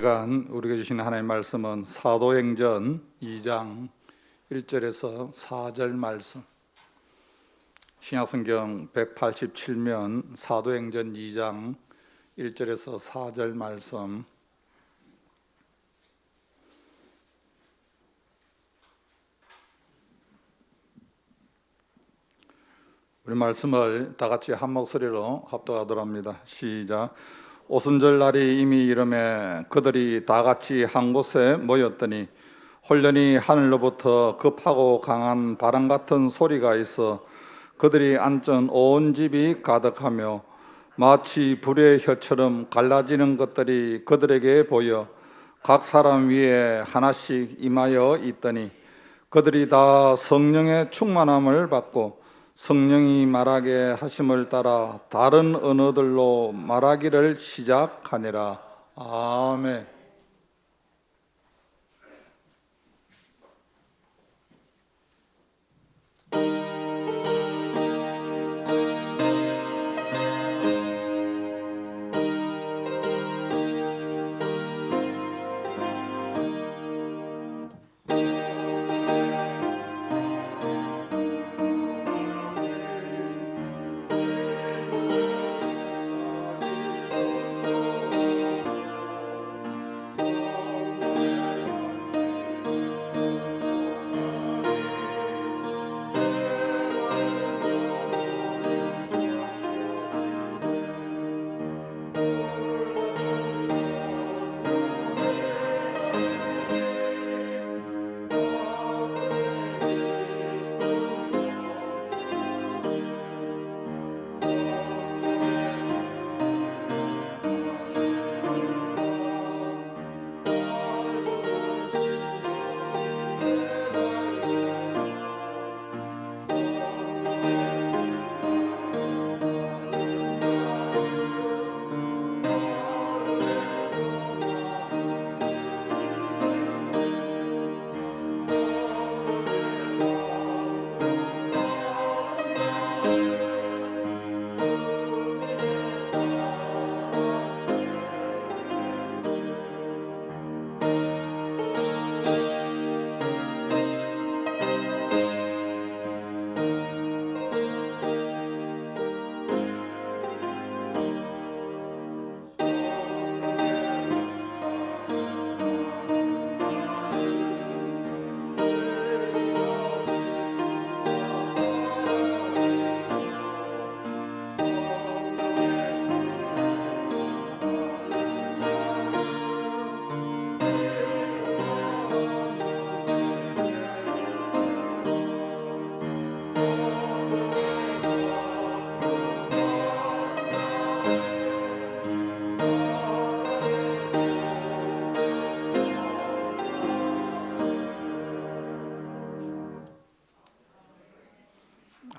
우리에게 주신 하나님의 말씀은 사도행전 2장 1절에서 4절 말씀, 신약성경 187면 사도행전 2장 1절에서 4절 말씀. 우리 말씀을 다 같이 한 목소리로 합독하도록 합니다. 시작. 오순절 날이 이미 이르매 그들이 다 같이 한 곳에 모였더니 홀련히 하늘로부터 급하고 강한 바람 같은 소리가 있어 그들이 앉은 온 집이 가득하며 마치 불의 혀처럼 갈라지는 것들이 그들에게 보여 각 사람 위에 하나씩 임하여 있더니 그들이 다 성령의 충만함을 받고 성령이 말하게 하심을 따라 다른 언어들로 말하기를 시작하니라. 아멘.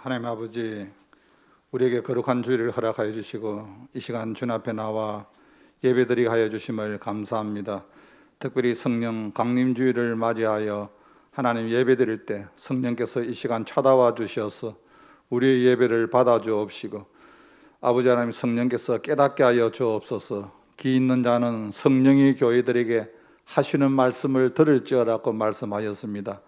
하나님 아버지, 우리에게 거룩한 주일을 허락하여 주시고 이 시간 주님 앞에 나와 예배드리게 하여 주심을 감사합니다. 특별히 성령 강림주일을 맞이하여 하나님 예배드릴 때 성령께서 이 시간 찾아와 주셔서 우리의 예배를 받아 주옵시고, 아버지 하나님 성령께서 깨닫게 하여 주옵소서. 기 있는 자는 성령이 교회들에게 하시는 말씀을 들을지어라고 말씀하였습니다.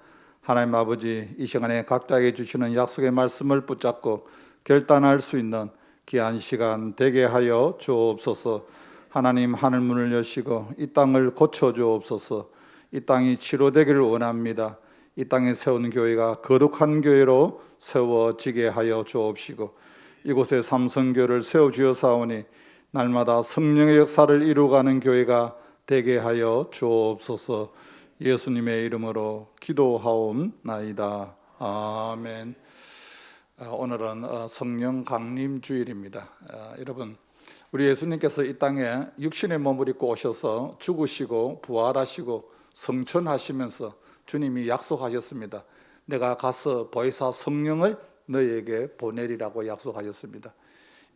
하나님 아버지, 이 시간에 각자에게 주시는 약속의 말씀을 붙잡고 결단할 수 있는 귀한 시간 되게 하여 주옵소서. 하나님, 하늘문을 여시고 이 땅을 고쳐 주옵소서. 이 땅이 치료되기를 원합니다. 이 땅에 세운 교회가 거룩한 교회로 세워지게 하여 주옵시고, 이곳에 삼성교를 세워주어사오니 날마다 성령의 역사를 이루어가는 교회가 되게 하여 주옵소서. 예수님의 이름으로 기도하옵나이다. 아멘. 오늘은 성령 강림 주일입니다. 여러분, 우리 예수님께서 이 땅에 육신의 몸을 입고 오셔서 죽으시고 부활하시고 성천하시면서 주님이 약속하셨습니다. 내가 가서 보혜사 성령을 너희에게 보내리라고 약속하셨습니다.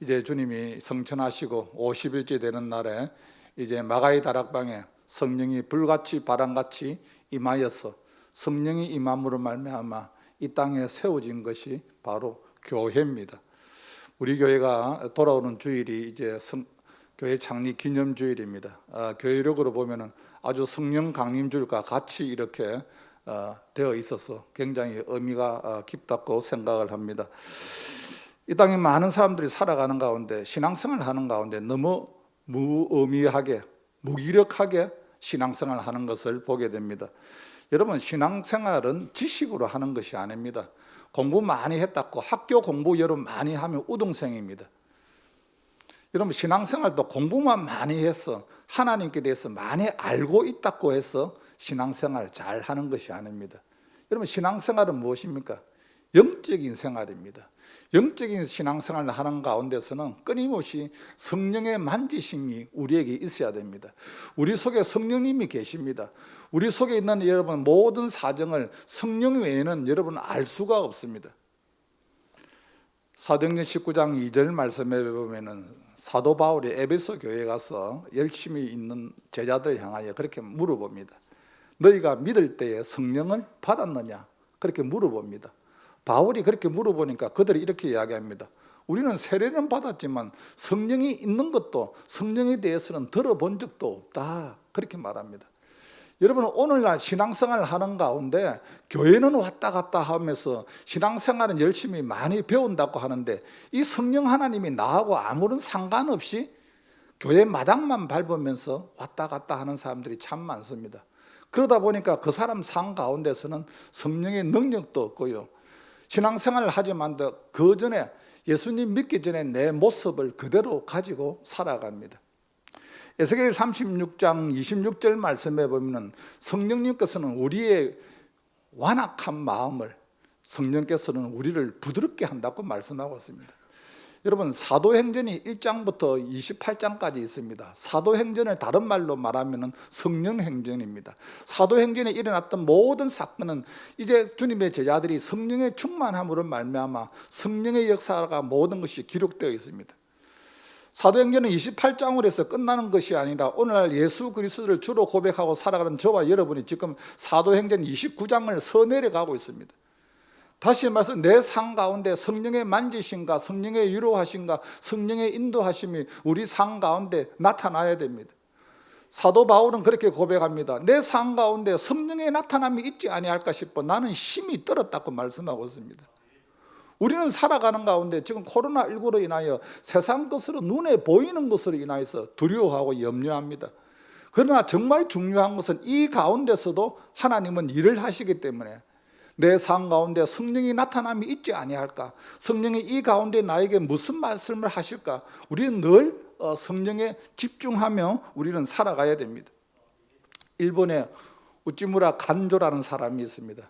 이제 주님이 성천하시고 50일째 되는 날에 이제 마가의 다락방에 성령이 불같이 바람같이 임하여서 성령이 임함으로 말미암아 이 땅에 세워진 것이 바로 교회입니다. 우리 교회가 돌아오는 주일이 이제 교회 창립 기념주일입니다. 교회력으로 보면은 아주 성령 강림주일과 같이 이렇게 되어 있어서 굉장히 의미가 깊다고 생각을 합니다. 이 땅에 많은 사람들이 살아가는 가운데, 신앙생활을 하는 가운데 너무 무의미하게, 무기력하게 신앙생활을 하는 것을 보게 됩니다. 여러분, 신앙생활은 지식으로 하는 것이 아닙니다. 공부 많이 했다고 학교 공부 여러분 많이 하면 우등생입니다. 여러분, 신앙생활도 공부만 많이 해서 하나님께 대해서 많이 알고 있다고 해서 신앙생활을 잘 하는 것이 아닙니다. 여러분, 신앙생활은 무엇입니까? 영적인 생활입니다. 영적인 신앙생활을 하는 가운데서는 끊임없이 성령의 만지심이 우리에게 있어야 됩니다. 우리 속에 성령님이 계십니다. 우리 속에 있는 여러분 모든 사정을 성령 외에는 여러분은 알 수가 없습니다. 사도행전 19장 2절 말씀에 보면은 사도 바울이 에베소 교회에 가서 열심히 있는 제자들 향하여 그렇게 물어봅니다. 너희가 믿을 때에 성령을 받았느냐? 그렇게 물어봅니다. 바울이 그렇게 물어보니까 그들이 이렇게 이야기합니다. 우리는 세례는 받았지만 성령이 있는 것도, 성령에 대해서는 들어본 적도 없다. 그렇게 말합니다. 여러분, 오늘날 신앙생활을 하는 가운데 교회는 왔다 갔다 하면서 신앙생활은 열심히 많이 배운다고 하는데, 이 성령 하나님이 나하고 아무런 상관없이 교회 마당만 밟으면서 왔다 갔다 하는 사람들이 참 많습니다. 그러다 보니까 그 사람 상 가운데서는 성령의 능력도 없고요, 신앙생활을 하지만 그 전에 예수님 믿기 전에 내 모습을 그대로 가지고 살아갑니다. 에스겔 36장 26절 말씀에 보면 성령님께서는 우리의 완악한 마음을, 성령께서는 우리를 부드럽게 한다고 말씀하고 있습니다. 여러분, 사도행전이 1장부터 28장까지 있습니다. 사도행전을 다른 말로 말하면 성령행전입니다. 사도행전에 일어났던 모든 사건은 이제 주님의 제자들이 성령의 충만함으로 말미암아 성령의 역사가 모든 것이 기록되어 있습니다. 사도행전은 28장으로 해서 끝나는 것이 아니라 오늘날 예수 그리스도를 주로 고백하고 살아가는 저와 여러분이 지금 사도행전 29장을 서내려가고 있습니다. 다시 말해서 내 삶 가운데 성령의 만지심과 성령의 위로하심과 성령의 인도하심이 우리 삶 가운데 나타나야 됩니다. 사도 바울은 그렇게 고백합니다. 내 삶 가운데 성령의 나타남이 있지 아니할까 싶어 나는 힘이 떨었다고 말씀하고 있습니다. 우리는 살아가는 가운데 지금 코로나19로 인하여 세상 것으로, 눈에 보이는 것으로 인하여서 두려워하고 염려합니다. 그러나 정말 중요한 것은 이 가운데서도 하나님은 일을 하시기 때문에 내 삶 가운데 성령이 나타남이 있지 아니할까, 성령이 이 가운데 나에게 무슨 말씀을 하실까, 우리는 늘 성령에 집중하며 우리는 살아가야 됩니다. 일본에 우찌무라 간조라는 사람이 있습니다.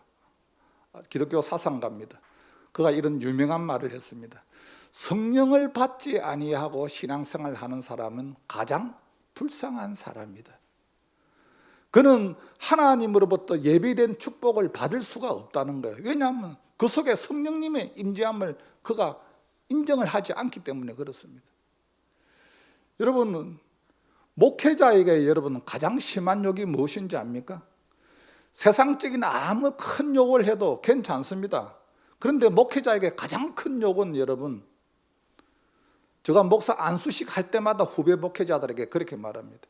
기독교 사상가입니다. 그가 이런 유명한 말을 했습니다. 성령을 받지 아니하고 신앙생활을 하는 사람은 가장 불쌍한 사람이다. 그는 하나님으로부터 예비된 축복을 받을 수가 없다는 거예요. 왜냐하면 그 속에 성령님의 임재함을 그가 인정을 하지 않기 때문에 그렇습니다. 여러분, 목회자에게 여러분은 가장 심한 욕이 무엇인지 압니까? 세상적인 아무 큰 욕을 해도 괜찮습니다. 그런데 목회자에게 가장 큰 욕은 여러분, 제가 목사 안수식 할 때마다 후배 목회자들에게 그렇게 말합니다.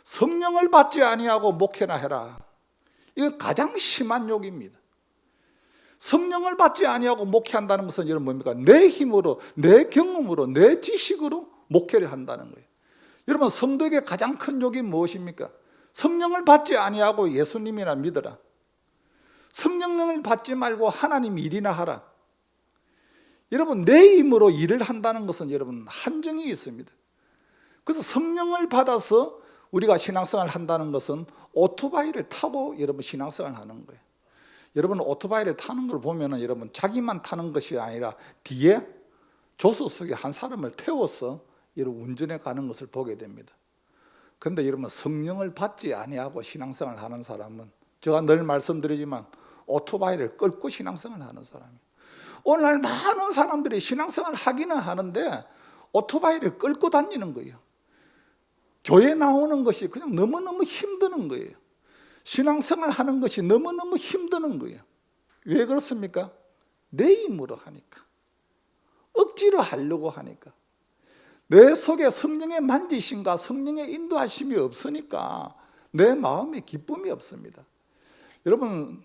성령을 받지 아니하고 목회나 해라. 이건 가장 심한 욕입니다. 성령을 받지 아니하고 목회한다는 것은 여러분 뭡니까? 내 힘으로, 내 경험으로, 내 지식으로 목회를 한다는 거예요. 여러분, 성도에게 가장 큰 욕이 무엇입니까? 성령을 받지 아니하고 예수님이나 믿어라. 성령을 받지 말고 하나님 일이나 하라. 여러분, 내 힘으로 일을 한다는 것은 여러분 한정이 있습니다. 그래서 성령을 받아서 우리가 신앙생활을 한다는 것은 오토바이를 타고 여러분 신앙생활을 하는 거예요. 여러분, 오토바이를 타는 걸 보면은 여러분 자기만 타는 것이 아니라 뒤에 조수석에 한 사람을 태워서 여러분 운전해 가는 것을 보게 됩니다. 그런데 여러분, 성령을 받지 아니하고 신앙생활을 하는 사람은, 제가 늘 말씀드리지만 오토바이를 끌고 신앙생활을 하는 사람이에요. 오늘날 많은 사람들이 신앙생활을 하기는 하는데 오토바이를 끌고 다니는 거예요. 교회 나오는 것이 그냥 너무너무 힘드는 거예요. 신앙생활 하는 것이 너무너무 힘드는 거예요. 왜 그렇습니까? 내 힘으로 하니까, 억지로 하려고 하니까, 내 속에 성령의 만지심과 성령의 인도하심이 없으니까 내 마음에 기쁨이 없습니다. 여러분,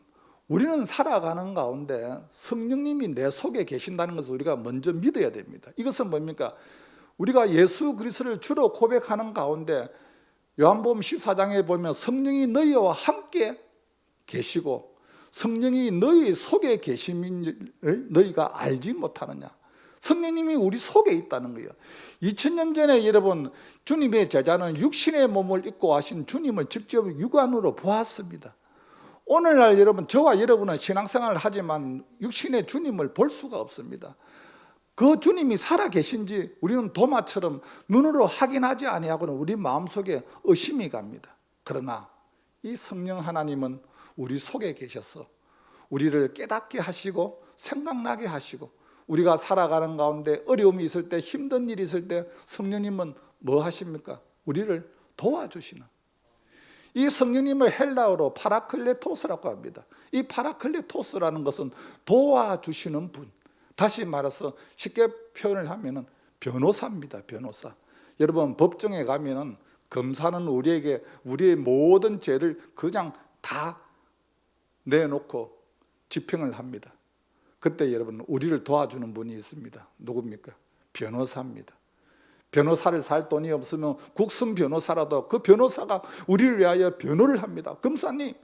우리는 살아가는 가운데 성령님이 내 속에 계신다는 것을 우리가 먼저 믿어야 됩니다. 이것은 뭡니까? 우리가 예수 그리스도를 주로 고백하는 가운데 요한복음 14장에 보면 성령이 너희와 함께 계시고 성령이 너희 속에 계심을 너희가 알지 못하느냐. 성령님이 우리 속에 있다는 거예요. 2000년 전에 여러분, 주님의 제자는 육신의 몸을 입고 하신 주님을 직접 육안으로 보았습니다. 오늘날 여러분, 저와 여러분은 신앙생활을 하지만 육신의 주님을 볼 수가 없습니다. 그 주님이 살아계신지 우리는 도마처럼 눈으로 확인하지 아니하고는 우리 마음속에 의심이 갑니다. 그러나 이 성령 하나님은 우리 속에 계셔서 우리를 깨닫게 하시고 생각나게 하시고 우리가 살아가는 가운데 어려움이 있을 때, 힘든 일이 있을 때 성령님은 뭐 하십니까? 우리를 도와주시는, 이 성령님을 헬라어로 파라클레토스라고 합니다. 이 파라클레토스라는 것은 도와주시는 분, 다시 말해서 쉽게 표현을 하면 변호사입니다. 변호사. 여러분, 법정에 가면 검사는 우리에게 우리의 모든 죄를 그냥 다 내놓고 집행을 합니다. 그때 여러분, 우리를 도와주는 분이 있습니다. 누굽니까? 변호사입니다. 변호사를 살 돈이 없으면 국선 변호사라도 그 변호사가 우리를 위하여 변호를 합니다. 검사님,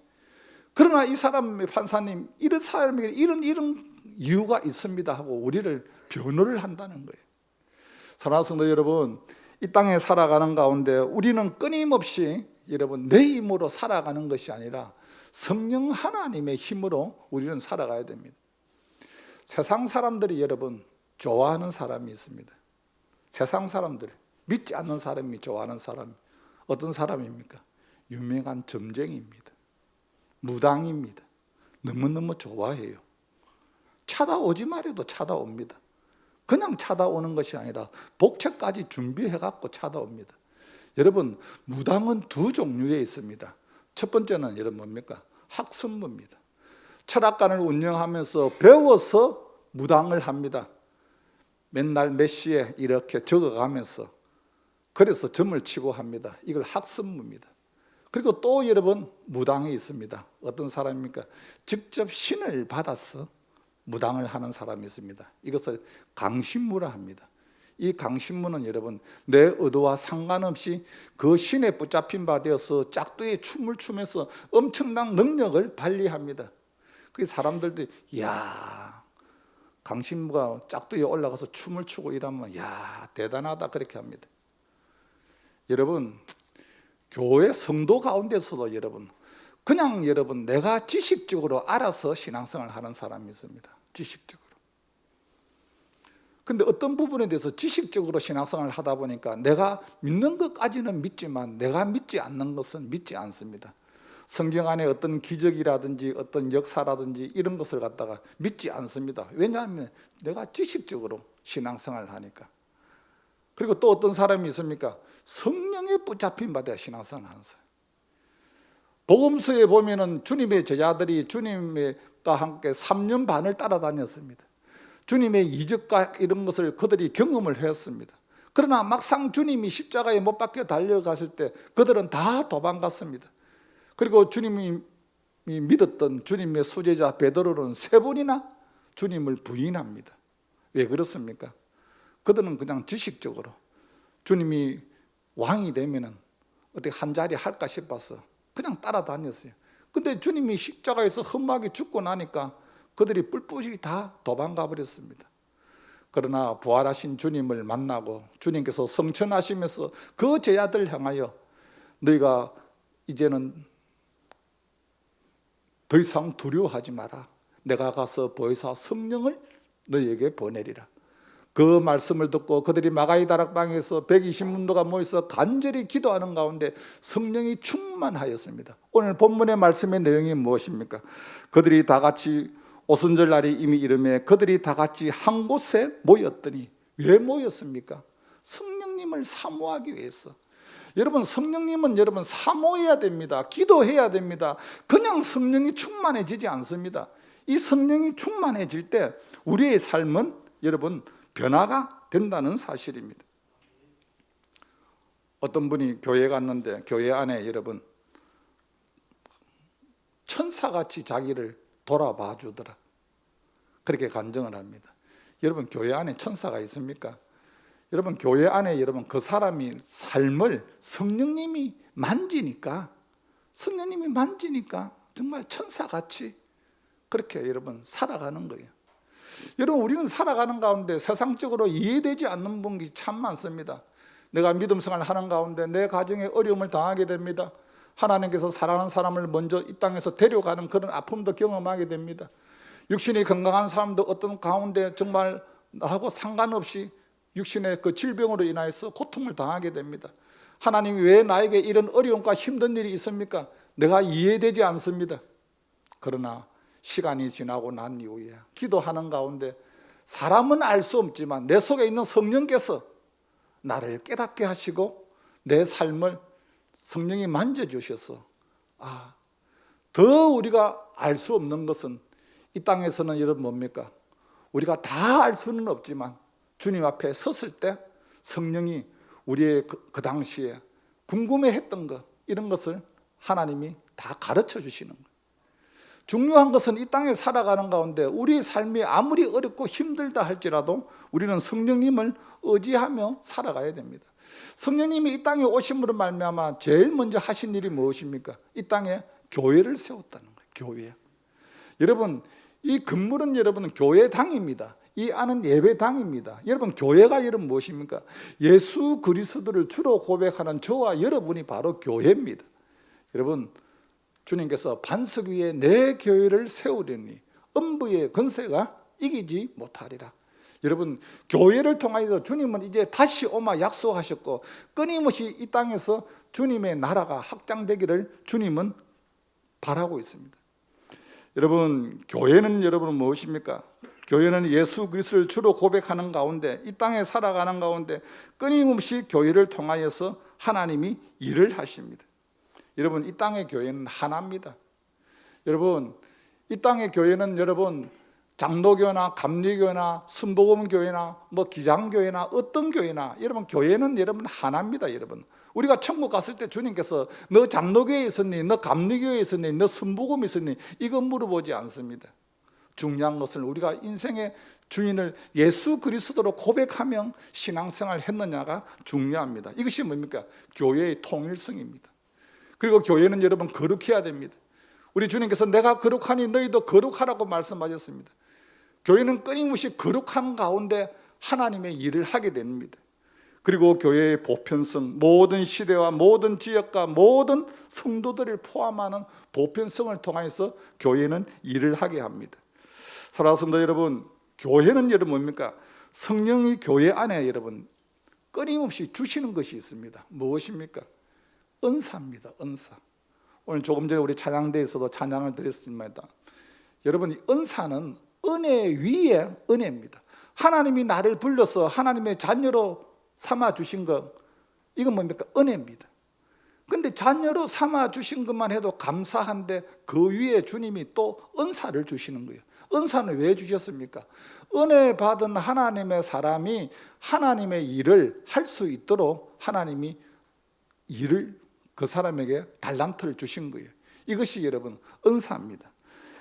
그러나 이 사람 판사님, 이런 사람에게 이런 이유가 있습니다 하고 우리를 변호를 한다는 거예요. 사랑하는 성도 여러분, 이 땅에 살아가는 가운데 우리는 끊임없이 여러분 내 힘으로 살아가는 것이 아니라 성령 하나님의 힘으로 우리는 살아가야 됩니다. 세상 사람들이 여러분 좋아하는 사람이 있습니다. 세상 사람들, 믿지 않는 사람이 좋아하는 사람, 어떤 사람입니까? 유명한 점쟁이입니다. 무당입니다. 너무너무 좋아해요. 찾아오지 말해도 찾아옵니다. 그냥 찾아오는 것이 아니라 복채까지 준비해갖고 찾아옵니다. 여러분, 무당은 두 종류에 있습니다. 첫 번째는 여러분 뭡니까? 학습무입니다. 철학관을 운영하면서 배워서 무당을 합니다. 맨날 몇 시에 이렇게 적어가면서 그래서 점을 치고 합니다. 이걸 학습무입니다. 그리고 또 여러분 무당이 있습니다. 어떤 사람입니까? 직접 신을 받아서 무당을 하는 사람이 있습니다. 이것을 강신무라 합니다. 이 강신무는 여러분 내 의도와 상관없이 그 신에 붙잡힌 바 되어서 짝두의 춤을 추면서 엄청난 능력을 발휘합니다. 그 사람들도 야, 강신무가 짝두에 올라가서 춤을 추고 이러면 야, 대단하다 그렇게 합니다. 여러분, 교회 성도 가운데서도 여러분 그냥 여러분 내가 지식적으로 알아서 신앙생활을 하는 사람이 있습니다. 지식적으로. 근데 어떤 부분에 대해서 지식적으로 신앙생활을 하다 보니까 내가 믿는 것까지는 믿지만 내가 믿지 않는 것은 믿지 않습니다. 성경 안에 어떤 기적이라든지 어떤 역사라든지 이런 것을 갖다가 믿지 않습니다. 왜냐하면 내가 지식적으로 신앙생활을 하니까. 그리고 또 어떤 사람이 있습니까? 성령에 붙잡힌 바다 신앙생활을 하는 사람. 복음서에 보면은 주님의 제자들이 주님과 함께 3년 반을 따라다녔습니다. 주님의 이적과 이런 것을 그들이 경험을 했습니다. 그러나 막상 주님이 십자가에 못 박혀 달려갔을 때 그들은 다 도망갔습니다. 그리고 주님이 믿었던 주님의 수제자 베드로는 3번이나 주님을 부인합니다. 왜 그렇습니까? 그들은 그냥 지식적으로 주님이 왕이 되면은 어떻게 한 자리 할까 싶어서 그냥 따라다녔어요. 근데 주님이 십자가에서 험하게 죽고 나니까 그들이 뿔뿔이 다 도망가 버렸습니다. 그러나 부활하신 주님을 만나고 주님께서 성천하시면서 그 제자들 향하여 너희가 이제는 더 이상 두려워하지 마라. 내가 가서 보혜사 성령을 너희에게 보내리라. 그 말씀을 듣고 그들이 마가이 다락방에서 120문도가 모여서 간절히 기도하는 가운데 성령이 충만하였습니다. 오늘 본문의 말씀의 내용이 무엇입니까? 그들이 다 같이 오순절 날이 이미 이르매 그들이 다 같이 한 곳에 모였더니 왜 모였습니까? 성령님을 사모하기 위해서. 여러분, 성령님은 여러분 사모해야 됩니다. 기도해야 됩니다. 그냥 성령이 충만해지지 않습니다. 이 성령이 충만해질 때 우리의 삶은 여러분 변화가 된다는 사실입니다. 어떤 분이 교회 갔는데 교회 안에 여러분 천사같이 자기를 돌아봐 주더라. 그렇게 간증을 합니다. 여러분 교회 안에 천사가 있습니까? 여러분 교회 안에 여러분 그 사람이 삶을 성령님이 만지니까 정말 천사같이 그렇게 여러분 살아가는 거예요. 여러분 우리는 살아가는 가운데 세상적으로 이해되지 않는 분이 참 많습니다. 내가 믿음 생활을 하는 가운데 내 가정에 어려움을 당하게 됩니다. 하나님께서 사랑하는 사람을 먼저 이 땅에서 데려가는 그런 아픔도 경험하게 됩니다. 육신이 건강한 사람도 어떤 가운데 정말 나하고 상관없이 육신의 그 질병으로 인하여서 고통을 당하게 됩니다. 하나님이 왜 나에게 이런 어려움과 힘든 일이 있습니까? 내가 이해되지 않습니다. 그러나 시간이 지나고 난 이후에 기도하는 가운데 사람은 알 수 없지만 내 속에 있는 성령께서 나를 깨닫게 하시고 내 삶을 성령이 만져주셔서 더 우리가 알 수 없는 것은 이 땅에서는 여러분 뭡니까? 우리가 다 알 수는 없지만 주님 앞에 섰을 때 성령이 우리의 그 당시에 궁금해했던 것 이런 것을 하나님이 다 가르쳐 주시는 거예요. 중요한 것은 이 땅에 살아가는 가운데 우리 삶이 아무리 어렵고 힘들다 할지라도 우리는 성령님을 의지하며 살아가야 됩니다. 성령님이 이 땅에 오심으로 말미암아 제일 먼저 하신 일이 무엇입니까? 이 땅에 교회를 세웠다는 거예요. 교회. 여러분 이 건물은 여러분 교회당입니다. 이 안은 예배당입니다. 여러분 교회가 여러분 무엇입니까? 예수 그리스도를 주로 고백하는 저와 여러분이 바로 교회입니다. 여러분 주님께서 반석 위에 내 교회를 세우려니 음부의 권세가 이기지 못하리라. 여러분 교회를 통하여서 주님은 이제 다시 오마 약속하셨고 끊임없이 이 땅에서 주님의 나라가 확장되기를 주님은 바라고 있습니다. 여러분 교회는 여러분 무엇입니까? 교회는 예수 그리스도를 주로 고백하는 가운데 이 땅에 살아가는 가운데 끊임없이 교회를 통하여서 하나님이 일을 하십니다. 여러분 이 땅의 교회는 하나입니다. 여러분 이 땅의 교회는 여러분 장로교나 감리교나 순복음교회나 기장교회나 어떤 교회나 여러분 교회는 여러분 하나입니다. 여러분 우리가 천국 갔을 때 주님께서 너 장로교회에 있었니? 너 감리교회에 있었니? 너 순복음에 있었니? 이거 물어보지 않습니다. 중요한 것은 우리가 인생의 주인을 예수 그리스도로 고백하며 신앙생활을 했느냐가 중요합니다. 이것이 뭡니까? 교회의 통일성입니다. 그리고 교회는 여러분 거룩해야 됩니다. 우리 주님께서 내가 거룩하니 너희도 거룩하라고 말씀하셨습니다. 교회는 끊임없이 거룩한 가운데 하나님의 일을 하게 됩니다. 그리고 교회의 보편성, 모든 시대와 모든 지역과 모든 성도들을 포함하는 보편성을 통해서 교회는 일을 하게 합니다. 사랑하는 성도 여러분, 교회는 여러분 뭡니까? 성령이 교회 안에 여러분 끊임없이 주시는 것이 있습니다. 무엇입니까? 은사입니다. 은사. 오늘 조금 전에 우리 찬양대에서도 찬양을 드렸습니다. 여러분 이 은사는 은혜 위에 은혜입니다. 하나님이 나를 불러서 하나님의 자녀로 삼아 주신 것, 이건 뭡니까? 은혜입니다. 근데 자녀로 삼아 주신 것만 해도 감사한데 그 위에 주님이 또 은사를 주시는 거예요. 은사는 왜 주셨습니까? 은혜 받은 하나님의 사람이 하나님의 일을 할 수 있도록 하나님이 일을 그 사람에게 달란트를 주신 거예요. 이것이 여러분 은사입니다.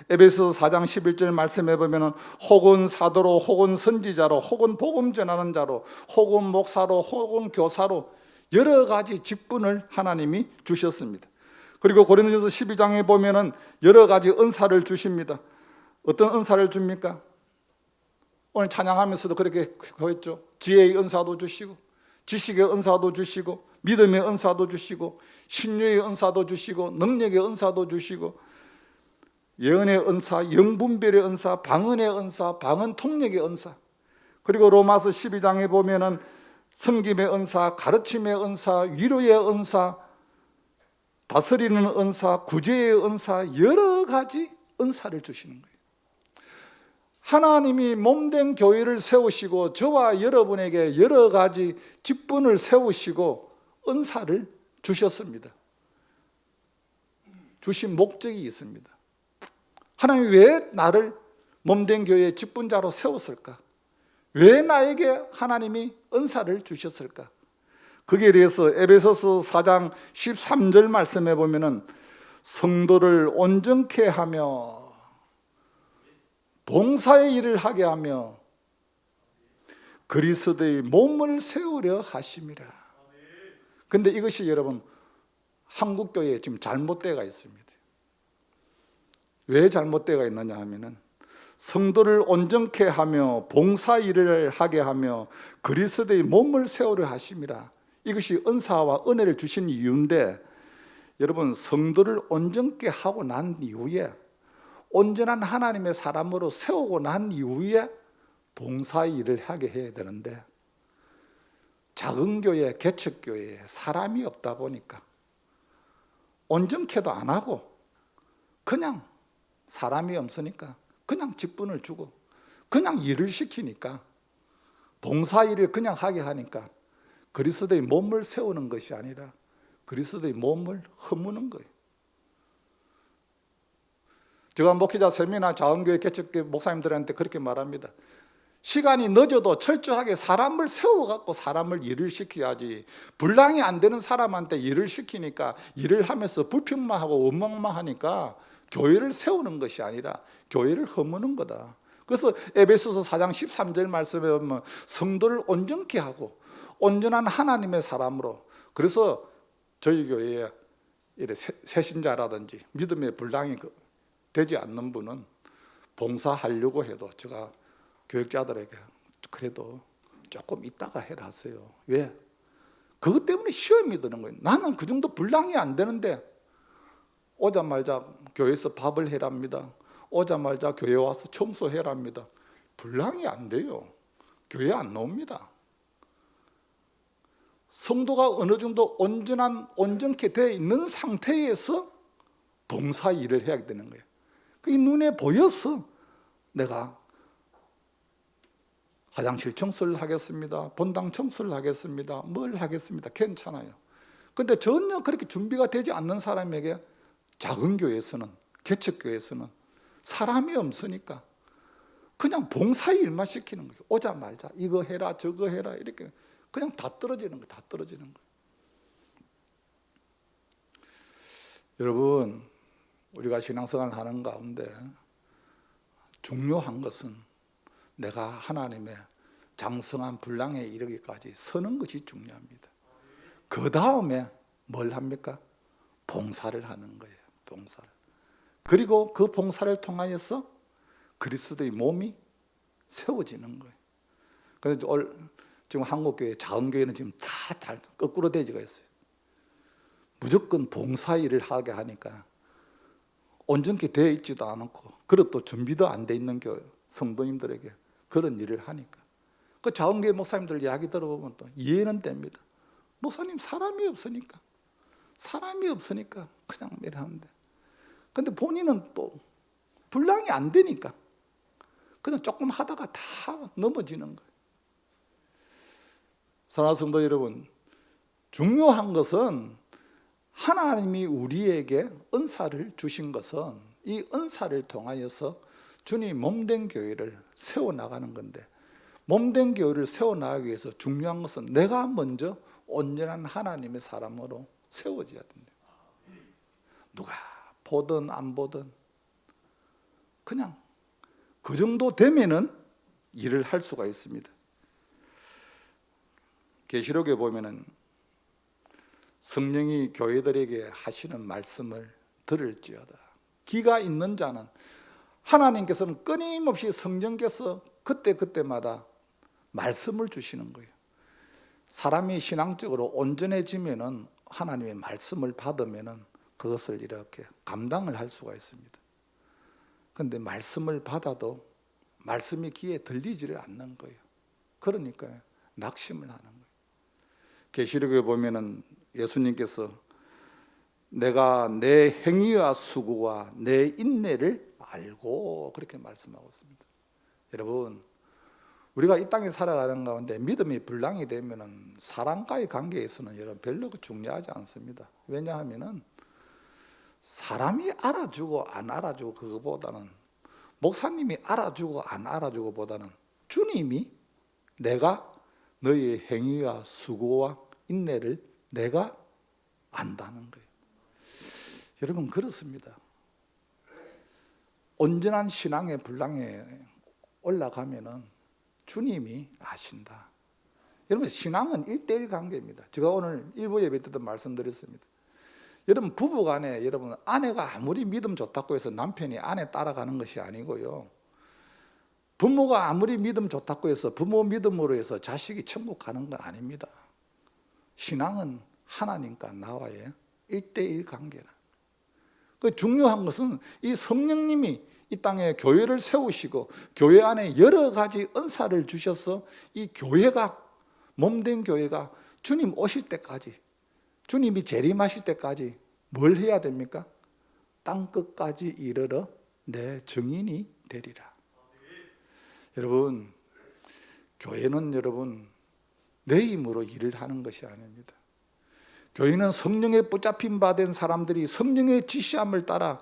에베소 4장 11절 말씀해 보면 혹은 사도로 혹은 선지자로 혹은 복음 전하는 자로 혹은 목사로 혹은 교사로 여러 가지 직분을 하나님이 주셨습니다. 그리고 고린도전서 12장에 보면 여러 가지 은사를 주십니다. 어떤 은사를 줍니까? 오늘 찬양하면서도 그렇게 했죠. 지혜의 은사도 주시고 지식의 은사도 주시고 믿음의 은사도 주시고 신유의 은사도 주시고 능력의 은사도 주시고 예언의 은사, 영분별의 은사, 방언의 은사, 방언 통역의 은사, 그리고 로마서 12장에 보면은 섬김의 은사, 가르침의 은사, 위로의 은사, 다스리는 은사, 구제의 은사, 여러 가지 은사를 주시는 거예요. 하나님이 몸된 교회를 세우시고 저와 여러분에게 여러 가지 직분을 세우시고 은사를 주셨습니다. 주신 목적이 있습니다. 하나님이 왜 나를 몸된 교회의 직분자로 세웠을까? 왜 나에게 하나님이 은사를 주셨을까? 거기에 대해서 에베소서 4장 13절 말씀해 보면은 성도를 온전케 하며 봉사의 일을 하게 하며 그리스도의 몸을 세우려 하심이라. 근데 이것이 여러분 한국 교회에 지금 잘못되어 있습니다. 왜 잘못되어 있느냐 하면은 성도를 온전케 하며 봉사 일을 하게 하며 그리스도의 몸을 세우려 하심이라. 이것이 은사와 은혜를 주신 이유인데, 여러분 성도를 온전케 하고 난 이후에 온전한 하나님의 사람으로 세우고 난 이후에 봉사 일을 하게 해야 되는데, 작은 교회, 개척교회에 사람이 없다 보니까 온전케도 안 하고 그냥 사람이 없으니까 그냥 직분을 주고 그냥 일을 시키니까, 봉사 일을 그냥 하게 하니까 그리스도의 몸을 세우는 것이 아니라 그리스도의 몸을 허무는 거예요. 제가 목회자 세미나 자원교회 개척교회 목사님들한테 그렇게 말합니다. 시간이 늦어도 철저하게 사람을 세워갖고 사람을 일을 시켜야지, 분량이 안 되는 사람한테 일을 시키니까 일을 하면서 불평만 하고 원망만 하니까 교회를 세우는 것이 아니라 교회를 허무는 거다. 그래서 에베소서 4장 13절 말씀에 보면 성도를 온전케 하고 온전한 하나님의 사람으로, 그래서 저희 교회에 새신자라든지 믿음의 분량이 되지 않는 분은 봉사하려고 해도 제가 교육자들에게 그래도 조금 있다가 해라 하세요. 왜? 그것 때문에 시험이 드는 거예요. 나는 그 정도 분량이 안 되는데 오자마자 교회에서 밥을 해랍니다. 오자마자 교회 와서 청소해랍니다. 분량이 안 돼요. 교회 안 나옵니다. 성도가 어느 정도 온전케 되어 있는 상태에서 봉사 일을 해야 되는 거예요. 그게 눈에 보여서 내가 화장실 청소를 하겠습니다, 본당 청소를 하겠습니다, 뭘 하겠습니다, 괜찮아요. 근데 전혀 그렇게 준비가 되지 않는 사람에게 작은 교회에서는, 개척교회에서는 사람이 없으니까 그냥 봉사 일만 시키는 거예요. 오자마자 이거 해라 저거 해라 이렇게 그냥 다 떨어지는 거예요. 다 떨어지는 거예요. 여러분, 우리가 신앙생활을 하는 가운데 중요한 것은 내가 하나님의 장성한 분량에 이르기까지 서는 것이 중요합니다. 그 다음에 뭘 합니까? 봉사를 하는 거예요. 봉사를. 그리고 그 봉사를 통하여서 그리스도의 몸이 세워지는 거예요. 그래서 지금 한국교회, 자원교회는 지금 다 거꾸로 되지가 있어요. 무조건 봉사 일을 하게 하니까 온전케 되어 있지도 않고, 그리고 또 준비도 안 돼 있는 교회 성도님들에게 그런 일을 하니까, 그 자원교회 목사님들 이야기 들어보면 또 이해는 됩니다. 목사님 사람이 없으니까 그냥 일하는데, 근데 본인은 또 분량이 안 되니까 그냥 조금 하다가 다 넘어지는 거예요. 사랑하는 성도 여러분, 중요한 것은 하나님이 우리에게 은사를 주신 것은 이 은사를 통하여서 주님 몸된 교회를 세워나가는 건데, 몸된 교회를 세워나가기 위해서 중요한 것은 내가 먼저 온전한 하나님의 사람으로 세워져야 된다. 누가 보든 안 보든 그냥 그 정도 되면은 일을 할 수가 있습니다. 계시록에 보면은 성령이 교회들에게 하시는 말씀을 들을지어다. 기가 있는 자는, 하나님께서는 끊임없이 성령께서 그때마다 말씀을 주시는 거예요. 사람이 신앙적으로 온전해지면은 하나님의 말씀을 받으면은 그것을 이렇게 감당을 할 수가 있습니다. 그런데 말씀을 받아도 말씀이 귀에 들리지를 않는 거예요. 그러니까 낙심을 하는 거예요. 계시록에 보면은 예수님께서 내가 내 행위와 수고와 내 인내를 알고 그렇게 말씀하고 있습니다. 여러분, 우리가 이 땅에 살아가는 가운데 믿음이 불량이 되면은 사람과의 관계에서는 여러분 별로 중요하지 않습니다. 왜냐하면은 사람이 알아주고 안 알아주고 그거보다는, 목사님이 알아주고 안 알아주고 보다는 주님이 내가 너희의 행위와 수고와 인내를 내가 안다는 거예요. 여러분, 그렇습니다. 온전한 신앙의 분량에 올라가면은 주님이 아신다. 여러분, 신앙은 1:1 관계입니다. 제가 오늘 일부 예배 때도 말씀드렸습니다. 여러분, 부부간에 여러분 아내가 아무리 믿음 좋다고 해서 남편이 아내 따라가는 것이 아니고요, 부모가 아무리 믿음 좋다고 해서 부모 믿음으로 해서 자식이 천국 가는 건 아닙니다. 신앙은 하나님과 나와의 1:1 관계라. 그 중요한 것은 이 성령님이 이 땅에 교회를 세우시고 교회 안에 여러 가지 은사를 주셔서 이 교회가, 몸된 교회가 주님 오실 때까지, 주님이 재림하실 때까지 뭘 해야 됩니까? 땅끝까지 이르러 내 증인이 되리라. 여러분, 교회는 여러분 내 힘으로 일을 하는 것이 아닙니다. 교회는 성령에 붙잡힌 바 된 사람들이 성령의 지시함을 따라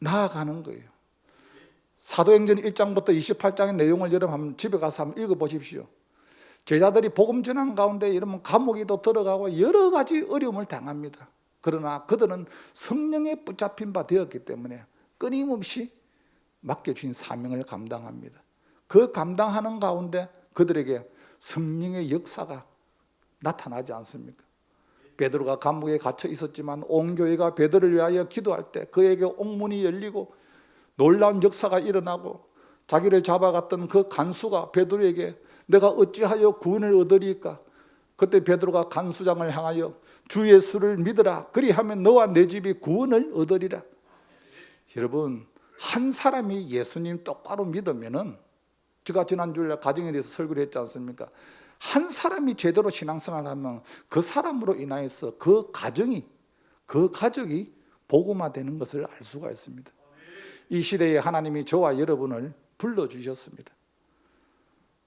나아가는 거예요. 사도행전 1장부터 28장의 내용을 여러분 한번 집에 가서 한번 읽어보십시오. 제자들이 복음 전한 가운데 여러분 감옥에도 들어가고 여러 가지 어려움을 당합니다. 그러나 그들은 성령에 붙잡힌 바 되었기 때문에 끊임없이 맡겨주신 사명을 감당합니다. 그 감당하는 가운데 그들에게 성령의 역사가 나타나지 않습니까? 베드로가 감옥에 갇혀 있었지만 온 교회가 베드로를 위하여 기도할 때 그에게 옥문이 열리고 놀라운 역사가 일어나고, 자기를 잡아갔던 그 간수가 베드로에게 내가 어찌하여 구원을 얻으리까? 그때 베드로가 간수장을 향하여 주 예수를 믿으라, 그리하면 너와 내 집이 구원을 얻으리라. 여러분, 한 사람이 예수님 똑바로 믿으면은, 제가 지난주에 가정에 대해서 설교를 했지 않습니까? 한 사람이 제대로 신앙생활을 하면 그 사람으로 인하여서 그 가정이, 그 가족이 복음화되는 것을 알 수가 있습니다. 이 시대에 하나님이 저와 여러분을 불러주셨습니다.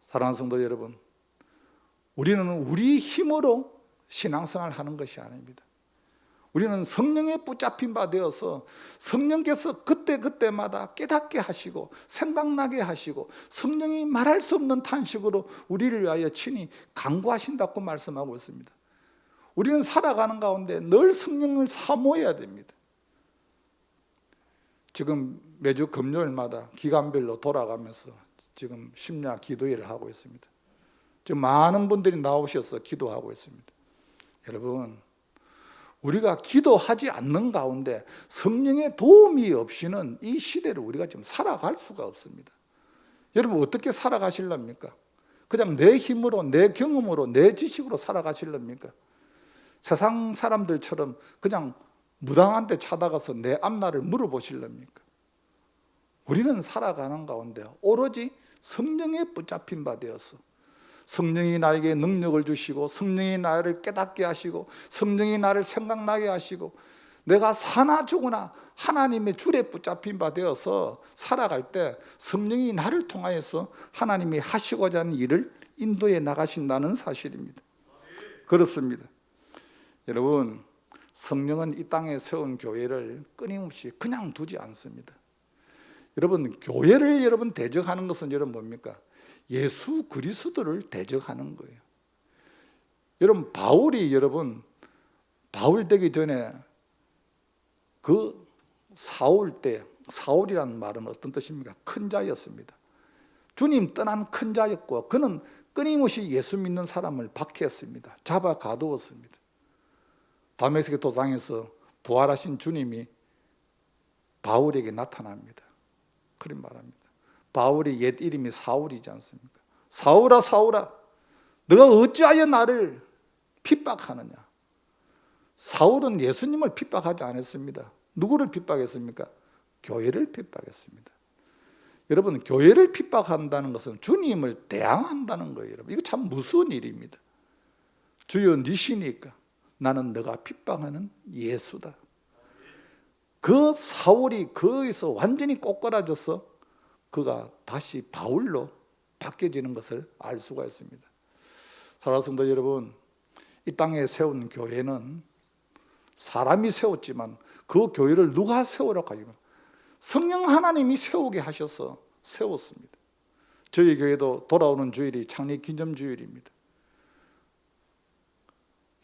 사랑하는 성도 여러분, 우리는 우리 힘으로 신앙생활을 하는 것이 아닙니다. 우리는 성령에 붙잡힌 바 되어서 성령께서 그때그때마다 깨닫게 하시고 생각나게 하시고 성령이 말할 수 없는 탄식으로 우리를 위하여 친히 간구하신다고 말씀하고 있습니다. 우리는 살아가는 가운데 늘 성령을 사모해야 됩니다. 지금 매주 금요일마다 기간별로 돌아가면서 지금 심야 기도회를 하고 있습니다. 지금 많은 분들이 나오셔서 기도하고 있습니다. 여러분, 우리가 기도하지 않는 가운데 성령의 도움이 없이는 이 시대를 우리가 지금 살아갈 수가 없습니다. 여러분, 어떻게 살아가실랍니까? 그냥 내 힘으로, 내 경험으로, 내 지식으로 살아가실랍니까? 세상 사람들처럼 그냥 무당한 데 찾아가서 내 앞날을 물어보실랍니까? 우리는 살아가는 가운데 오로지 성령에 붙잡힌 바 되어서 성령이 나에게 능력을 주시고 성령이 나를 깨닫게 하시고 성령이 나를 생각나게 하시고 내가 사나 죽으나 하나님의 줄에 붙잡힌 바 되어서 살아갈 때 성령이 나를 통하여서 하나님이 하시고자 하는 일을 인도해 나가신다는 사실입니다. 그렇습니다. 여러분, 성령은 이 땅에 세운 교회를 끊임없이 그냥 두지 않습니다. 여러분, 교회를 여러분 대적하는 것은 여러분 뭡니까? 예수 그리스도를 대적하는 거예요. 여러분, 바울이 여러분 바울 되기 전에 그 사울 때, 사울이라는 말은 어떤 뜻입니까? 큰 자였습니다. 주님 떠난 큰 자였고 그는 끊임없이 예수 믿는 사람을 박해했습니다. 잡아 가두었습니다. 다메섹 도상에서 부활하신 주님이 바울에게 나타납니다. 그런 말합니다. 바울의 옛 이름이 사울이지 않습니까? 사울아 사울아, 너가 어찌하여 나를 핍박하느냐? 사울은 예수님을 핍박하지 않았습니다. 누구를 핍박했습니까? 교회를 핍박했습니다. 여러분, 교회를 핍박한다는 것은 주님을 대항한다는 거예요. 여러분, 이거 참 무서운 일입니다. 주여 니시니까 나는 너가 핍박하는 예수다. 그 사울이 거기서 완전히 꼬꾸라져서 그가 다시 바울로 바뀌어지는 것을 알 수가 있습니다. 사랑하는 성도 여러분, 이 땅에 세운 교회는 사람이 세웠지만 그 교회를 누가 세우라고 하지만 성령 하나님이 세우게 하셔서 세웠습니다. 저희 교회도 돌아오는 주일이 창립 기념 주일입니다.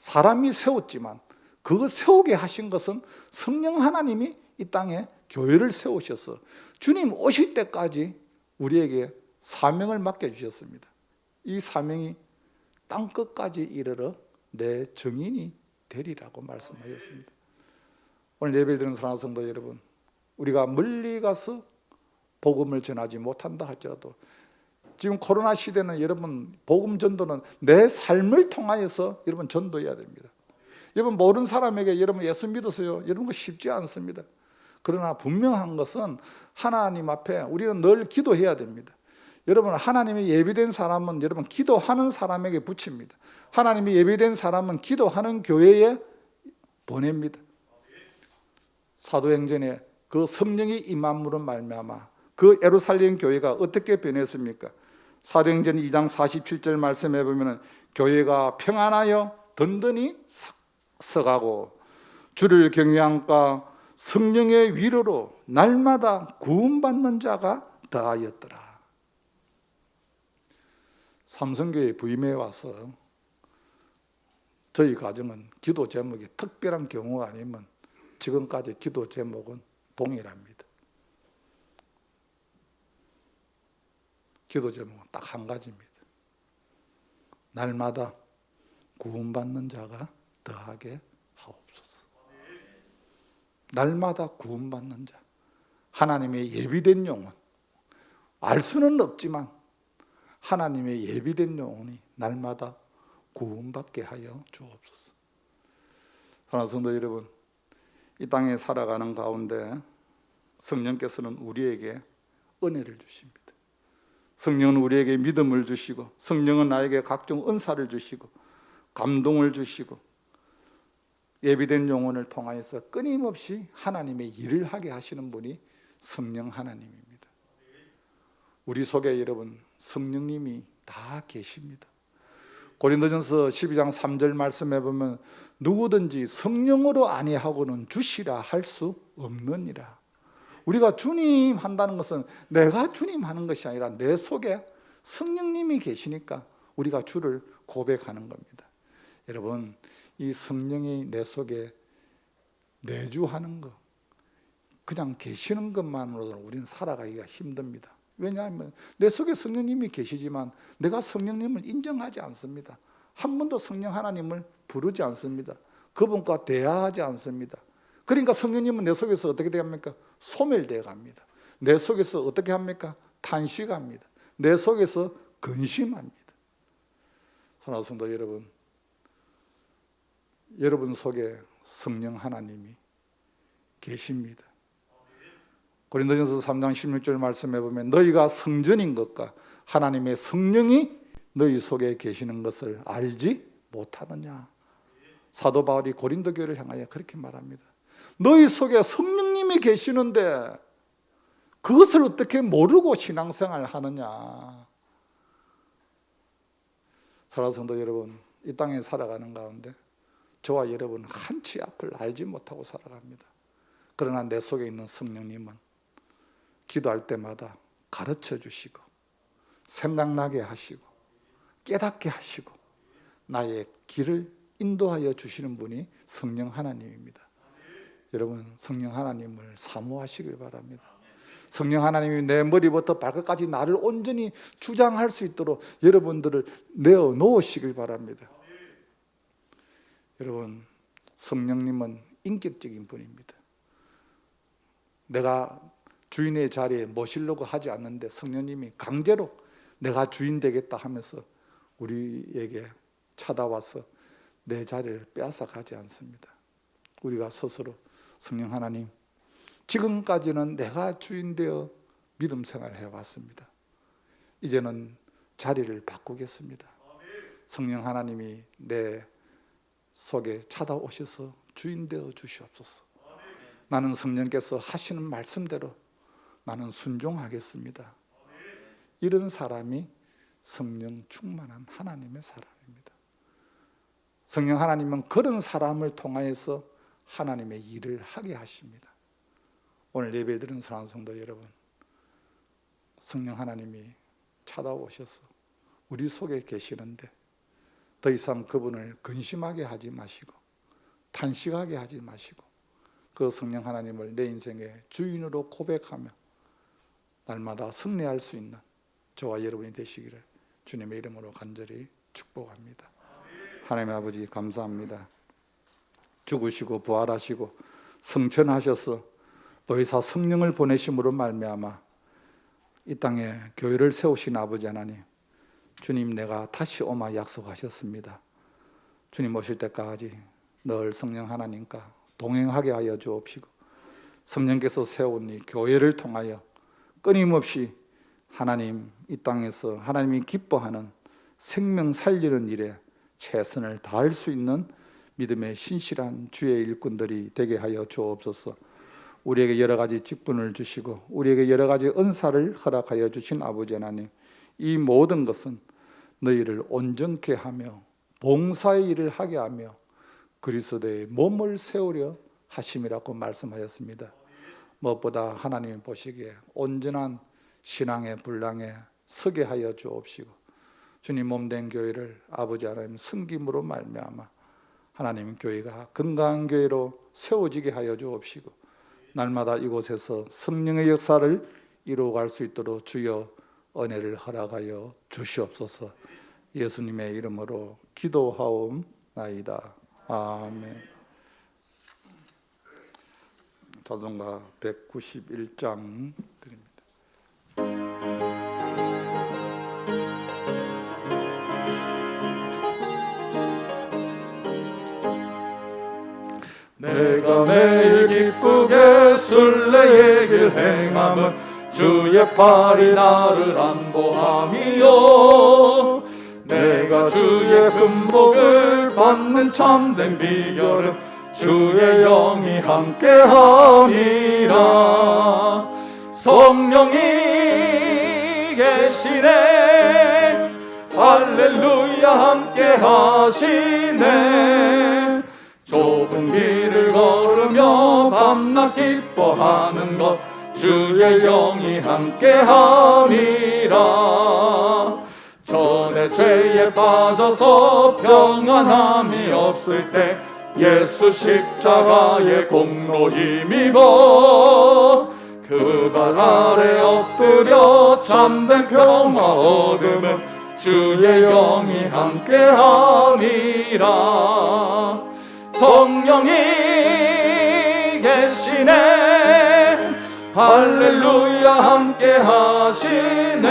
사람이 세웠지만 그거 세우게 하신 것은 성령 하나님이 이 땅에 교회를 세우셔서 주님 오실 때까지 우리에게 사명을 맡겨주셨습니다. 이 사명이 땅끝까지 이르러 내 증인이 되리라고 말씀하셨습니다. 오늘 예배드리는 사랑하는 성도 여러분, 우리가 멀리 가서 복음을 전하지 못한다 할지라도 지금 코로나 시대는 여러분 복음 전도는 내 삶을 통하여서 여러분 전도해야 됩니다. 여러분 모르는 사람에게 여러분 예수 믿으세요, 여러분 거 쉽지 않습니다. 그러나 분명한 것은 하나님 앞에 우리는 늘 기도해야 됩니다. 여러분 하나님이 예비된 사람은 여러분 기도하는 사람에게 붙입니다. 하나님이 예비된 사람은 기도하는 교회에 보냅니다. 사도행전에 그 성령이 임함으로 말미암아 그 예루살렘 교회가 어떻게 변했습니까? 사도행전 2장 47절 말씀해 보면 교회가 평안하여 든든히 서가고 주를 경외함과 성령의 위로로 날마다 구원받는 자가 더하였더라. 삼성교회 부임해 와서 저희 가정은 기도 제목이 특별한 경우가 아니면 지금까지 기도 제목은 동일합니다. 기도 제목은 딱 한 가지입니다. 날마다 구원받는 자가 더하게 하옵소서. 날마다 구원받는 자, 하나님의 예비된 영혼, 알 수는 없지만 하나님의 예비된 영혼이 날마다 구원받게 하여 주옵소서. 사랑하는 성도 여러분, 이 땅에 살아가는 가운데 성령께서는 우리에게 은혜를 주십니다. 성령은 우리에게 믿음을 주시고, 성령은 나에게 각종 은사를 주시고 감동을 주시고 예비된 영혼을 통하여서 끊임없이 하나님의 일을 하게 하시는 분이 성령 하나님입니다. 우리 속에 여러분 성령님이 다 계십니다. 고린도전서 12장 3절 말씀해 보면 누구든지 성령으로 아니하고는 주시라 할 수 없느니라. 우리가 주님 한다는 것은 내가 주님 하는 것이 아니라 내 속에 성령님이 계시니까 우리가 주를 고백하는 겁니다. 여러분 이 성령이 내 속에 내주하는 것, 그냥 계시는 것만으로는 우리는 살아가기가 힘듭니다. 왜냐하면 내 속에 성령님이 계시지만 내가 성령님을 인정하지 않습니다. 한 번도 성령 하나님을 부르지 않습니다. 그분과 대화하지 않습니다. 그러니까 성령님은 내 속에서 어떻게 됩니까? 소멸되어 갑니다. 내 속에서 어떻게 합니까? 탄식합니다. 내 속에서 근심합니다. 사랑하는 성도 여러분, 여러분 속에 성령 하나님이 계십니다. 고린도전서 3장 16절 말씀해 보면 너희가 성전인 것과 하나님의 성령이 너희 속에 계시는 것을 알지 못하느냐. 사도 바울이 고린도 교회를 향하여 그렇게 말합니다. 너희 속에 성령님이 계시는데 그것을 어떻게 모르고 신앙생활을 하느냐. 사랑하는 성도 여러분, 이 땅에 살아가는 가운데 저와 여러분은 한치 앞을 알지 못하고 살아갑니다. 그러나 내 속에 있는 성령님은 기도할 때마다 가르쳐 주시고 생각나게 하시고 깨닫게 하시고 나의 길을 인도하여 주시는 분이 성령 하나님입니다. 여러분 성령 하나님을 사모하시길 바랍니다. 성령 하나님이 내 머리부터 발끝까지 나를 온전히 주장할 수 있도록 여러분들을 내어 놓으시길 바랍니다. 여러분 성령님은 인격적인 분입니다. 내가 주인의 자리에 모시려고 하지 않는데 성령님이 강제로 내가 주인 되겠다 하면서 우리에게 찾아와서 내 자리를 빼앗아 가지 않습니다. 우리가 스스로 성령 하나님, 지금까지는 내가 주인 되어 믿음 생활을 해왔습니다. 이제는 자리를 바꾸겠습니다. 성령 하나님이 내 속에 찾아오셔서 주인 되어 주시옵소서. 나는 성령께서 하시는 말씀대로 나는 순종하겠습니다. 이런 사람이 성령 충만한 하나님의 사람입니다. 성령 하나님은 그런 사람을 통하여서 하나님의 일을 하게 하십니다. 오늘 예배 드리는 사랑하는 성도 여러분, 성령 하나님이 찾아오셔서 우리 속에 계시는데 더 이상 그분을 근심하게 하지 마시고 탄식하게 하지 마시고 그 성령 하나님을 내 인생의 주인으로 고백하며 날마다 승리할 수 있는 저와 여러분이 되시기를 주님의 이름으로 간절히 축복합니다. 하나님 아버지 감사합니다. 죽으시고 부활하시고 승천하셔서 보혜사 성령을 보내심으로 말미암아 이 땅에 교회를 세우신 아버지 하나님, 주님 내가 다시 오마 약속하셨습니다. 주님 오실 때까지 늘 성령 하나님과 동행하게 하여 주옵시고 성령께서 세운 이 교회를 통하여 끊임없이 하나님 이 땅에서 하나님이 기뻐하는 생명 살리는 일에 최선을 다할 수 있는 믿음의 신실한 주의 일꾼들이 되게 하여 주옵소서. 우리에게 여러 가지 직분을 주시고 우리에게 여러 가지 은사를 허락하여 주신 아버지 하나님, 이 모든 것은 너희를 온전케 하며 봉사의 일을 하게 하며 그리스도의 몸을 세우려 하심이라고 말씀하셨습니다. 무엇보다 하나님이 보시기에 온전한 신앙의 분량에 서게 하여 주옵시고 주님 몸된 교회를 아버지 하나님 섬김으로 말미암아 하나님 교회가 건강한 교회로 세워지게 하여 주옵시고 날마다 이곳에서 성령의 역사를 이루어갈 수 있도록 주여 은혜를 허락하여 주시옵소서. 예수님의 이름으로 기도하옵나이다. 아멘. 자동가 191장 드립니다. 내가 매일 기쁘게 순례의 길 행함은 주의 팔이 나를 안보함이요 내가 주의 금복을 받는 참된 비결은 주의 영이 함께함이라. 성령이 계시네 할렐루야 함께하시네. 좁은 길을 걸으며 밤낮 기뻐하는 것 주의 영이 함께함이라. 전에 죄에 빠져서 평안함이 없을 때 예수 십자가의 공로 힘입어 그 발 아래 엎드려 참된 평화 얻음은 주의 영이 함께함이라. 성령이 계시네 할렐루야 함께하시네.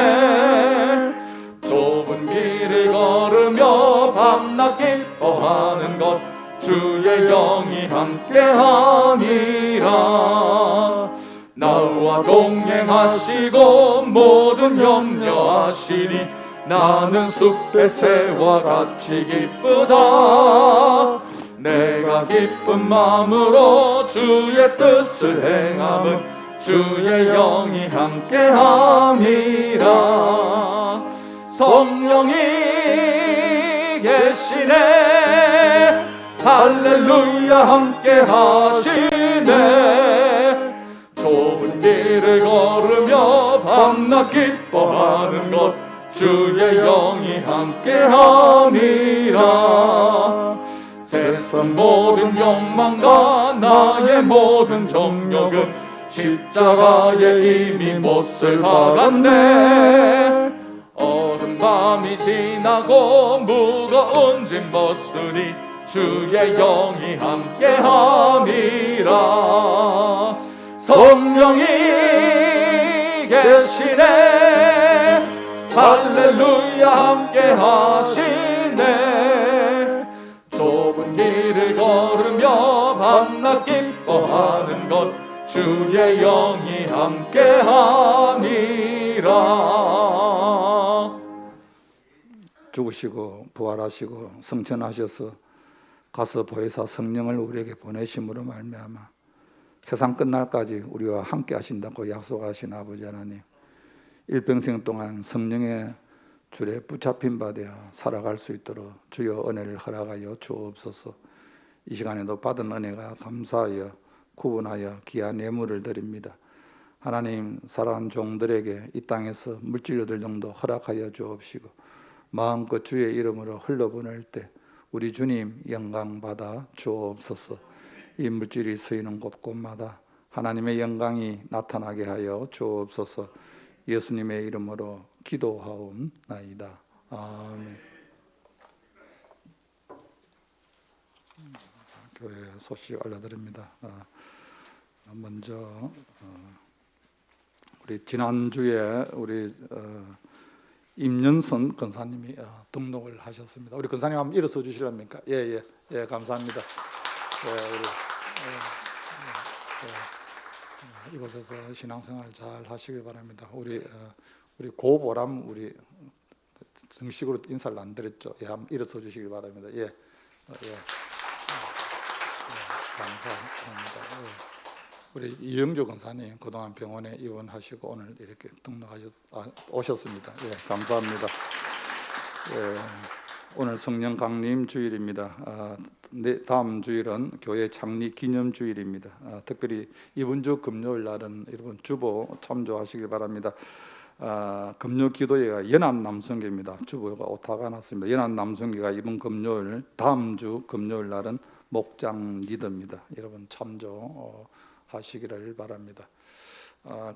좁은 길을 걸으며 밤낮 기뻐하는 것 주의 영이 함께함이라. 나와 동행하시고 모든 염려하시니 나는 숲의 새와 같이 기쁘다. 내가 기쁜 마음으로 주의 뜻을 행함은 주의 영이 함께함이라. 성령이 계시네 할렐루야 함께하시네. 좁은 길을 걸으며 밤낮 기뻐하는 것 주의 영이 함께함이라. 세상 모든 욕망과 나의 모든 정욕은 십자가에 이미 못을 박았네. 어두운 밤이 지나고 무거운 짐 벗으니 주의 영이 함께함이라. 성령이 계시네 할렐루야 함께하시네. 좁은 길을 걸으며 밤낮 기뻐하는 것 주의 영이 함께함이라. 죽으시고 부활하시고 승천하셔서 가서 보혜사 성령을 우리에게 보내심으로 말미암아 세상 끝날까지 우리와 함께 하신다고 약속하신 아버지 하나님, 일평생 동안 성령의 줄에 붙잡힌 바 되어 살아갈 수 있도록 주여 은혜를 허락하여 주옵소서. 이 시간에도 받은 은혜가 감사하여 구분하여 귀한 예물을 드립니다. 하나님, 살아간 종들에게 이 땅에서 물질 얻을 정도 허락하여 주옵시고 마음껏 주의 이름으로 흘러보낼 때 우리 주님 영광 받아 주옵소서. 이 물질이 쓰이는 곳곳마다 하나님의 영광이 나타나게 하여 주옵소서. 예수님의 이름으로 기도하옵나이다. 아멘. 교회 소식 알려드립니다. 먼저 우리 지난주에 우리 임연선 권사님이 등록을 하셨습니다. 우리 권사님 한번 일어서 주시렵니까? 예, 감사합니다. 이곳에서 신앙생활 잘 하시길 바랍니다. 우리 고보람 우리 정식으로 인사를 안 드렸죠. 예, 한번 일어서 주시길 바랍니다. 감사합니다. 우리 이영조 권사님 그동안 병원에 입원하시고 오늘 이렇게 오셨습니다. 감사합니다. 오늘 성령 강림 주일입니다. 다음 주일은 교회 창립 기념 주일입니다. 특별히 이번 주 금요일 날은 여러분 주보 참조하시길 바랍니다. 금요 기도회가 연합 남성교입니다. 주보가 오타가 났습니다. 연합 남성교가 이번 금요일, 다음 주 금요일 날은 목장 리더입니다. 여러분 참조하시기를 바랍니다.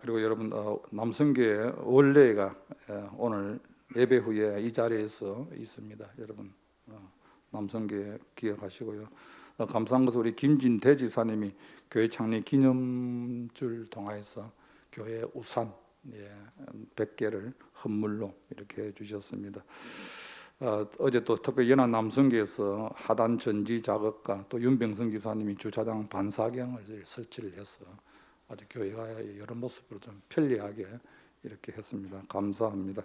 그리고 여러분 남성교회 원래가 오늘 예배 후에 이 자리에서 있습니다. 여러분 남성교회 기억하시고요. 감사한 것은 우리 김진대 집사님이 교회 창립 기념주를 통해서 교회 우산 100개를 선물로 이렇게 해주셨습니다. 어제 또 특히 연합 남성교회에서 하단 전지 작업과 또 윤병성 집사님이 주차장 반사경을 설치를 해서 아주 교회가 여러 모습으로 좀 편리하게 이렇게 했습니다. 감사합니다.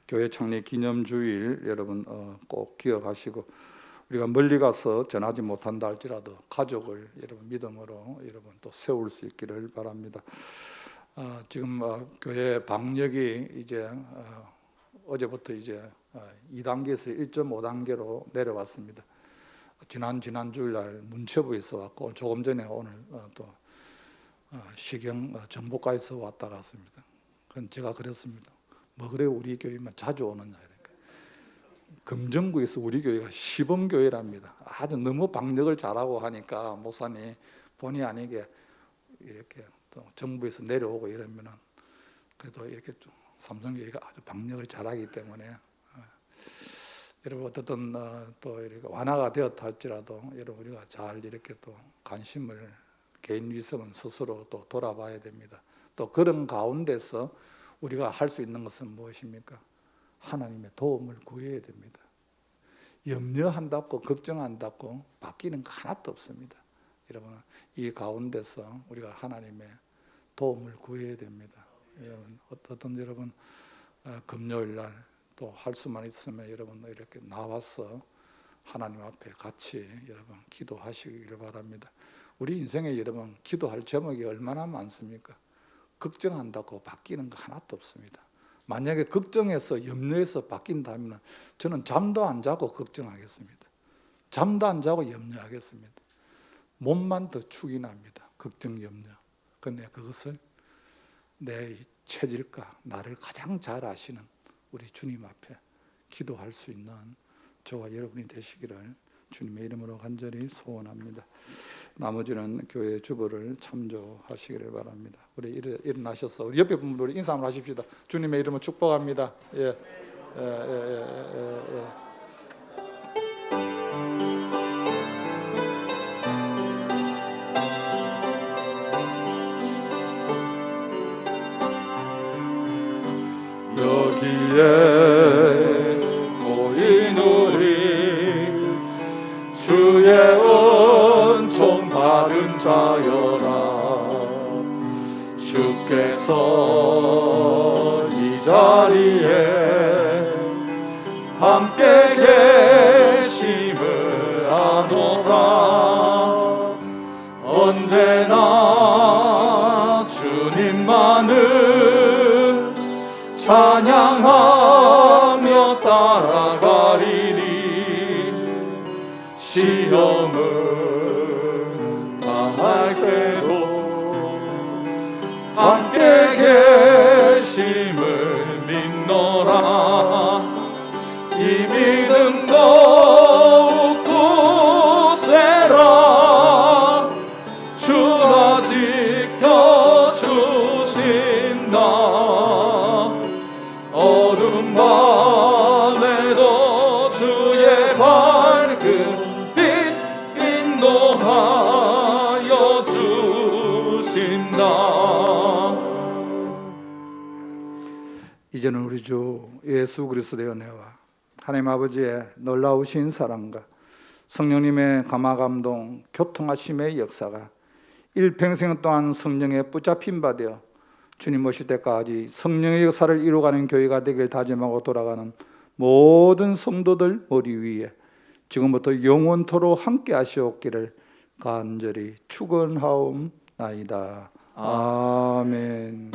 교회 창립 기념주일 여러분 꼭 기억하시고 우리가 멀리 가서 전하지 못한다 할지라도 가족을 여러분 믿음으로 여러분 또 세울 수 있기를 바랍니다. 지금 교회 방역이 이제 어제부터 이제 2단계에서 1.5단계로 내려왔습니다. 지난 주일 날 문체부에서 왔고 조금 전에 오늘 또 시경 정보과에서 왔다 갔습니다. 그건 제가 그랬습니다. 뭐 그래 우리 교회만 자주 오느냐 이렇게. 금정구에서 우리 교회가 시범교회랍니다. 아주 너무 방역을 잘하고 하니까 목사님 본의 아니게 이렇게 또 정부에서 내려오고 이러면은 그래도 이렇게 좀 삼성교회가 아주 방역을 잘하기 때문에 여러분 어떻든 또 이렇게 완화가 되었다 할지라도 여러분 우리가 잘 이렇게 또 관심을 개인 위성은 스스로 또 돌아봐야 됩니다. 또 그런 가운데서 우리가 할 수 있는 것은 무엇입니까? 하나님의 도움을 구해야 됩니다. 염려한다고 걱정한다고 바뀌는 거 하나도 없습니다. 여러분 이 가운데서 우리가 하나님의 도움을 구해야 됩니다. 여러분 어떤 여러분 금요일 날 또 할 수만 있으면 여러분 이렇게 나와서 하나님 앞에 같이 여러분 기도하시기를 바랍니다. 우리 인생에 여러분 기도할 제목이 얼마나 많습니까? 걱정한다고 바뀌는 거 하나도 없습니다. 만약에 걱정해서 염려해서 바뀐다면 저는 잠도 안 자고 걱정하겠습니다. 잠도 안 자고 염려하겠습니다. 몸만 더 축이 납니다. 걱정, 염려. 그런데 그것을 내 체질과 나를 가장 잘 아시는 우리 주님 앞에 기도할 수 있는 저와 여러분이 되시기를 주님의 이름으로 간절히 소원합니다. 나머지는 교회 주보를 참조하시기를 바랍니다. 우리 일어나셔서 우리 옆에 분들 인사 한번 하십시다. 주님의 이름으로 축복합니다. 여기에 모인 우리 주의 은총 받은 자여라. 주께서 이 자리에 함께 계심을 아노라. 언제나 주님만을 찬양하며 따라가리니 시험을 당할 때도 함께 계심을 믿노라. 이 주신다. 이제는 우리 주 예수 그리스도의 은혜와 하나님 아버지의 놀라우신 사랑과 성령님의 감화감동 교통하심의 역사가 일평생 동안 성령에 붙잡힌 바 되어 주님 오실 때까지 성령의 역사를 이루어가는 교회가 되길 다짐하고 돌아가는 모든 성도들 머리 위에 지금부터 영원토록 함께 하시옵기를 간절히 축원하옵나이다. 아멘.